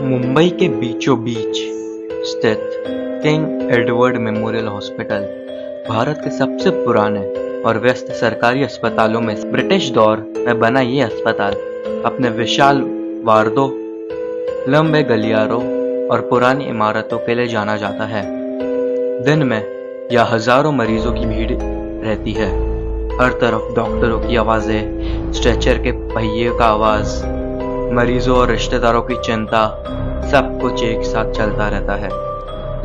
मुंबई के बीचों बीच स्थित king Edward memorial hospital Bharat के सबसे पुराने और व्यस्त सरकारी अस्पतालों में से ब्रिटिश दौर में बना ये अस्पताल अपने विशाल वार्डों, लंबे गलियारों और पुरानी इमारतों के लिए जाना जाता है। दिन में यहाँ हजारों मरीजों की भीड़ रहती है। हर तरफ डॉक्टरों की आवाजें, स्ट्रेचर के पहिए का आवाज, मरीजों और रिश्तेदारों की चिंता, सब कुछ एक साथ चलता रहता है।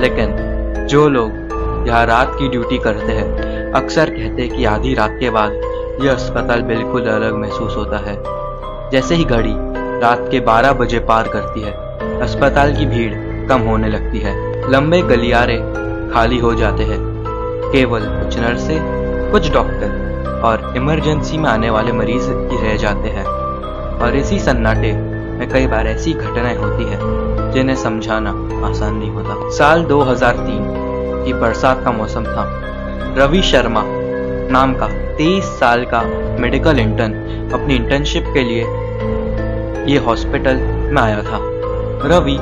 लेकिन जो लोग यहाँ रात की ड्यूटी करते हैं अक्सर कहते हैं कि आधी रात के बाद यह अस्पताल बिल्कुल अलग महसूस होता है। जैसे ही घड़ी रात के 12 बजे पार करती है, अस्पताल की भीड़ कम होने लगती है। लंबे गलियारे खाली हो जाते हैं। केवल कुछ नर्सें, कुछ डॉक्टर और इमरजेंसी में आने वाले मरीज ही रह जाते हैं। और इसी सन्नाटे में कई बार ऐसी घटनाएं होती है जिन्हें समझाना आसान नहीं होता। साल 2003 की बरसात का मौसम था। रवि शर्मा नाम का 23 साल का मेडिकल इंटर्न अपनी इंटर्नशिप के लिए ये हॉस्पिटल में आया था। रवि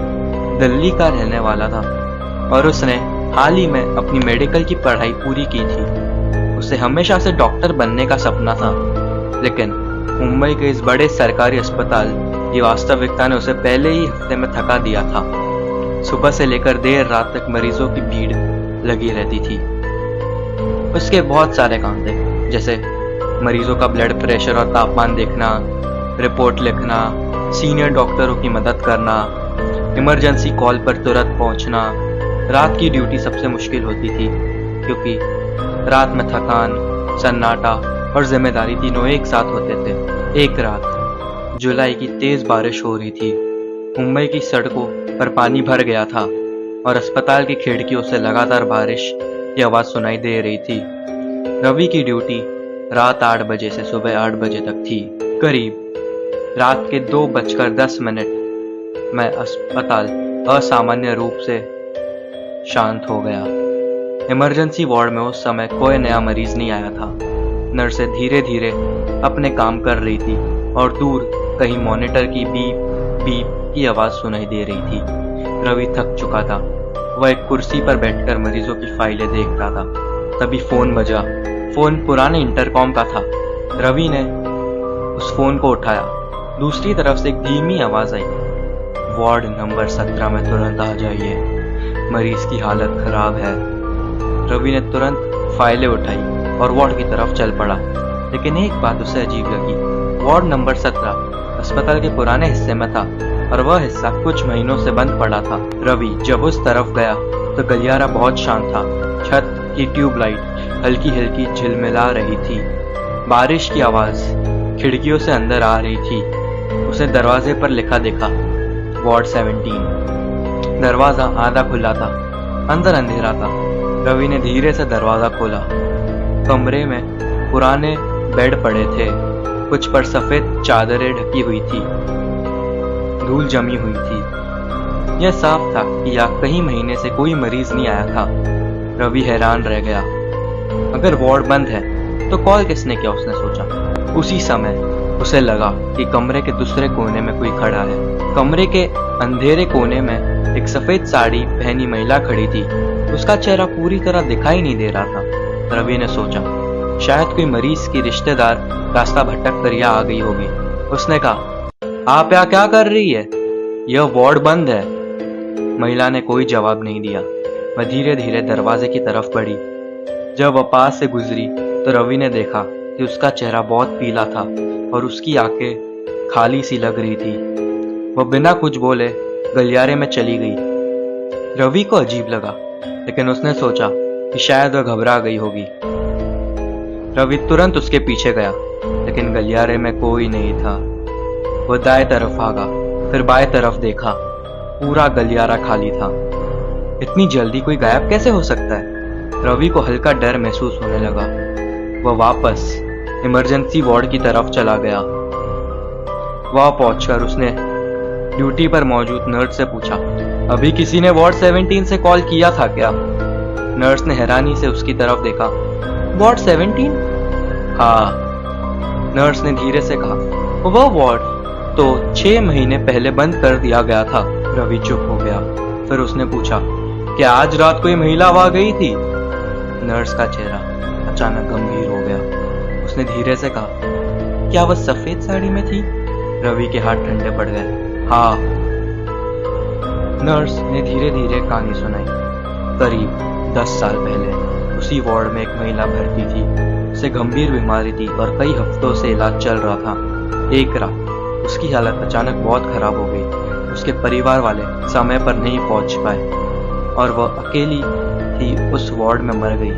दिल्ली का रहने वाला था और उसने हाल ही में अपनी मेडिकल की पढ़ाई पूरी की थी। उसे हमेशा से डॉक्टर बनने का सपना था, लेकिन मुंबई के इस बड़े सरकारी अस्पताल की वास्तविकता ने उसे पहले ही हफ्ते में थका दिया था। सुबह से लेकर देर रात तक मरीजों की भीड़ लगी रहती थी। उसके बहुत सारे काम थे, जैसे मरीजों का ब्लड प्रेशर और तापमान देखना, रिपोर्ट लिखना, सीनियर डॉक्टरों की मदद करना, इमरजेंसी कॉल पर तुरंत पहुंचना। रात की ड्यूटी सबसे मुश्किल होती थी, क्योंकि रात में थकान, सन्नाटा और जिम्मेदारी तीनों एक साथ होते थे। एक रात जुलाई की तेज बारिश हो रही थी। मुंबई की सड़कों पर पानी भर गया था और अस्पताल की खिड़कियों से लगातार बारिश की आवाज सुनाई दे रही थी। रवि की ड्यूटी रात 8 बजे से सुबह 8 बजे तक थी। करीब रात के 2:10 में अस्पताल असामान्य रूप से शांत हो गया। इमरजेंसी वार्ड में उस समय कोई नया मरीज नहीं आया था। नर्सें धीरे धीरे अपने काम कर रही थी और दूर कहीं मॉनिटर की बीप बीप की आवाज सुनाई दे रही थी। रवि थक चुका था। वह एक कुर्सी पर बैठकर मरीजों की फाइलें देख रहा था। तभी फोन बजा। फोन पुराने इंटरकॉम का था। रवि ने उस फोन को उठाया। दूसरी तरफ से एक धीमी आवाज आई, वार्ड नंबर 17 में तुरंत आ जाइए, मरीज की हालत खराब है। रवि ने तुरंत फाइलें उठाई और वार्ड की तरफ चल पड़ा। लेकिन एक बात उसे अजीब लगी। वार्ड नंबर 17 अस्पताल के पुराने हिस्से में था और वह हिस्सा कुछ महीनों से बंद पड़ा था। रवि जब उस तरफ गया तो गलियारा बहुत शांत था। छत की ट्यूबलाइट हल्की हल्की झिलमिला रही थी। बारिश की आवाज खिड़कियों से अंदर आ रही थी। उसने दरवाजे पर लिखा देखा, वार्ड 17। दरवाजा आधा खुला था, अंदर अंधेरा था। रवि ने धीरे से दरवाजा खोला। कमरे में पुराने बेड पड़े थे। कुछ पर सफेद चादरें ढकी हुई थी, धूल जमी हुई थी। यह साफ था कि यहाँ कई महीने से कोई मरीज नहीं आया था। रवि हैरान रह गया। अगर वार्ड बंद है तो कॉल किसने किया, उसने सोचा। उसी समय उसे लगा कि कमरे के दूसरे कोने में कोई खड़ा है। कमरे के अंधेरे कोने में एक सफेद साड़ी पहनी महिला खड़ी थी। उसका चेहरा पूरी तरह दिखाई नहीं दे रहा था। रवि ने सोचा, शायद कोई मरीज की रिश्तेदार रास्ता भटक कर यहाँ आ गई होगी। उसने कहा, आप यहाँ क्या कर रही है? यह वार्ड बंद है। महिला ने कोई जवाब नहीं दिया। वह धीरे धीरे दरवाजे की तरफ बढ़ी। जब वह पास से गुजरी तो रवि ने देखा कि उसका चेहरा बहुत पीला था और उसकी आंखें खाली सी लग रही थी। वह बिना कुछ बोले गलियारे में चली गई। रवि को अजीब लगा, लेकिन उसने सोचा कि शायद वह घबरा गई होगी। रवि तुरंत उसके पीछे गया, लेकिन गलियारे में कोई नहीं था। वह दाएं तरफ भागा, फिर बाएं तरफ देखा। पूरा गलियारा खाली था। इतनी जल्दी कोई गायब कैसे हो सकता है? रवि को हल्का डर महसूस होने लगा। वह वापस इमरजेंसी वार्ड की तरफ चला गया। वहां पहुंचकर उसने ड्यूटी पर मौजूद नर्स से पूछा, अभी किसी ने वार्ड 17 से कॉल किया था क्या? नर्स ने हैरानी से उसकी तरफ देखा। वार्ड 17? हाँ, नर्स ने धीरे से कहा। वह वार्ड तो 6 महीने पहले बंद कर दिया गया था। रवि चुप हो गया। फिर उसने पूछा, क्या आज रात कोई महिला वहां गई थी? नर्स का चेहरा अचानक गंभीर हो गया। उसने धीरे से कहा, क्या वह सफेद साड़ी में थी? रवि के हाथ ठंडे पड़ गए। हाँ। नर्स ने धीरे धीरे कहानी सुनाई। करीब 10 साल पहले उसी वार्ड में एक महिला भर्ती थी। उसे गंभीर बीमारी थी और कई हफ्तों से इलाज चल रहा था। एक रात उसकी हालत अचानक बहुत खराब हो गई। उसके परिवार वाले समय पर नहीं पहुंच पाए और वह अकेली थी उस वार्ड में मर गई।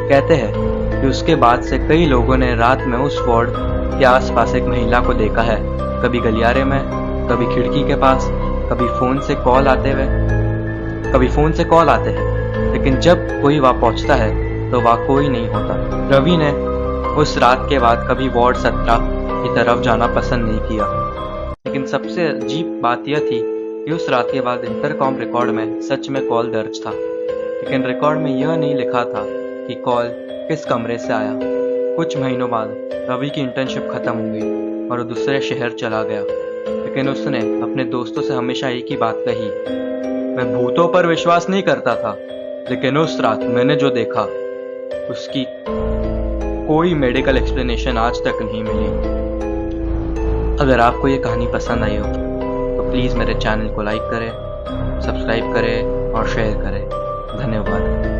कहते हैं कि उसके बाद से कई लोगों ने रात में उस वार्ड के आसपास एक महिला को देखा है, कभी गलियारे में, कभी खिड़की के पास, कभी फोन से कॉल आते हैं, लेकिन जब कोई वहां पहुंचता है तो वहां कोई नहीं होता। रवि ने उस रात के बाद कभी वार्ड 17 की तरफ जाना पसंद नहीं किया, लेकिन सबसे अजीब बात यह थी कि उस रात के बाद इंटरकॉम रिकॉर्ड में सच में कॉल दर्ज था, लेकिन रिकॉर्ड में यह नहीं लिखा था कि कॉल किस कमरे से आया। कुछ महीनों बाद रवि की इंटर्नशिप खत्म हो गई और वो दूसरे शहर चला गया, लेकिन उसने अपने दोस्तों से हमेशा एक ही बात कही, मैं भूतों पर विश्वास नहीं करता था, लेकिन उस रात मैंने जो देखा उसकी कोई मेडिकल एक्सप्लेनेशन आज तक नहीं मिली। अगर आपको ये कहानी पसंद आई हो तो प्लीज़ मेरे चैनल को लाइक करें, सब्सक्राइब करें और शेयर करें। धन्यवाद।